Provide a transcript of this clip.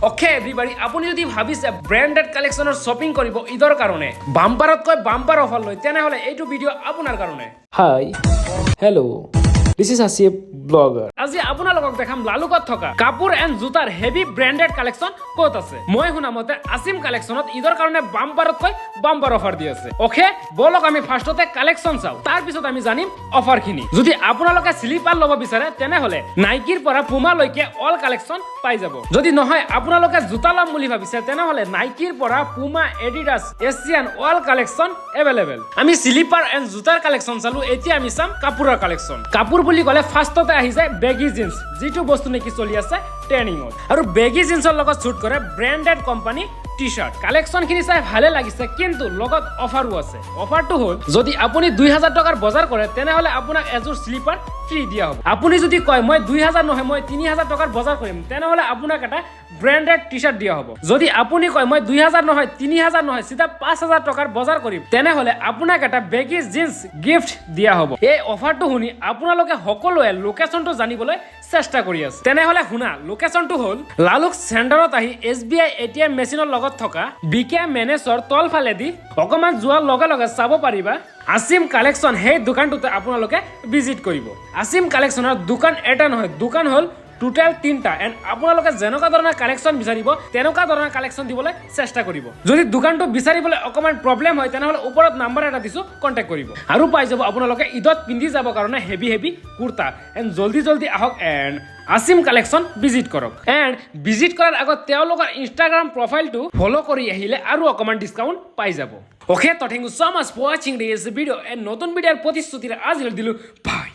Okay everybody, আপুনি যদি ভাবিছে ব্ৰ্যান্ডেড কালেকশনৰ শপিং কৰিব ইদৰ কাৰণে বাম্পাৰতকৈ বাম্পাৰ অফাৰ লৈ তেনেহলে এইটো ভিডিও আপোনাৰ কাৰণে। Hi, hello, this is Hasib blogger. আজি আপোনালোকক দেখাম লালুকত থকা কাপোৰ এণ্ড জোতাৰ হেভি ব্ৰ্যান্ডেড কালেকশন ক'ত আছে। মই শুনা মতে আসিম কালেকশনত ইদৰ কাৰণে বাম্পাৰতকৈ বাম্পাৰ অফাৰ দি আছে। ওকে বলক আমি ফাৰ্ষ্টতে কালেকশন চাও, তাৰ পিছত আমি জানিম অফাৰখিনি। যদি আপোনালোকে স্লিপাৰ ল'ব বিচাৰে তেনেহলে নাইকিৰ পৰা পুমা লৈকে অল কালেকশন পাই যাব। যদি নহয় আপোনালোকে জোতা ল'ম বুলি ভাবিছে তেনেহলে নাইকিৰ পৰা Puma, Adidas, Asian all collection available. আমি স্লিপাৰ এণ্ড জোতাৰ কালেকশন চালো, এতিয়া আমি চাম কাপোৰৰ কালেকশন। কাপোৰ বুলি ক'লে ফাৰ্ষ্টতে আহি যায় বেগি জিন্স, যিটো বস্তু নেকি চলি আছে ট্ৰেন্ডিঙত, আৰু বেগি জিন্সৰ লগত শুট কৰে ব্ৰ্যান্ডেড কোম্পানী টি-শাৰ্ট। কালেকশন খিনি চাই ভালে লাগিছে, কিন্তু লগত অফাৰো আছে। অফাৰটো হ'ল যদি আপুনি 2000 টকাৰ বজাৰ কৰে তেনেহলে আপোনাক এযোৰ স্লিপাৰ ফ্ৰী দিয়া হ'ব। আপুনি যদি কয় মই 2000 নহয় মই 3000 টকাৰ বজাৰ কৰিম তেনেহলে আপোনাক এটা ব্র্যান্ডেড টি-শার্ট দিয়া হ'ব। যদি আপুনি কয় মই 2000 নহয় 3000 নহয় সিধা 5000 টকাৰ বজাৰ কৰিম তেনেহলে আপোনাক এটা বেগি জিন্স গিফট দিয়া হ'ব। এই অফাৰটো শুনি আপোনালোকে সকলোৱে লোকেশনটো জানিবলৈ চেষ্টা কৰি আছে। তেনেহলে শুনা, লোকেশনটো হ'ল লালুক চেণ্টাৰত আহি SBI ATM মেচিনৰ লগত থকা বিকে মেনেজৰ তলফালেদি অকমান যোৱাৰ লগে লগে চাব পাৰিবা আসিম কালেকশন। সেই দোকানটোতে আপোনালোকে ভিজিট কৰিব। আসিম কালেকশনৰ দোকান এটা নহয়, দোকান হ'ল টোটাল 3টা। এণ্ড আপোনালোকে যেনেকুৱা ধৰণৰ কালেকশন বিচাৰিব তেনেকুৱা ধৰণৰ কালেকশন দিবলৈ চেষ্টা কৰিব। যদি দোকানটো বিচাৰিবলৈ অকমান প্ৰব্লেম হয় তেনেহলে ওপৰত নাম্বাৰ এটা দিছো, কণ্টেক্ট কৰিব আৰু পাই যাব আপোনালোকে ঈদত পিন্ধি যাব কাৰণে হেভি কুৰ্তা। এণ্ড জলদি আহক এণ্ড আসিম কালেকশন ভিজিট কৰক। এণ্ড ভিজিট কৰাৰ আগত তেওঁলোকৰ ইনষ্টাগ্ৰাম প্ৰফাইলটো ফলো কৰি আহিলে আৰু অকমান ডিছকাউণ্ট পাই যাব। ওকে, তো thank you so much for watching this video. And নতুন ভিডিওৰ প্ৰতিশ্ৰুতিৰে আজি দিলো বাই।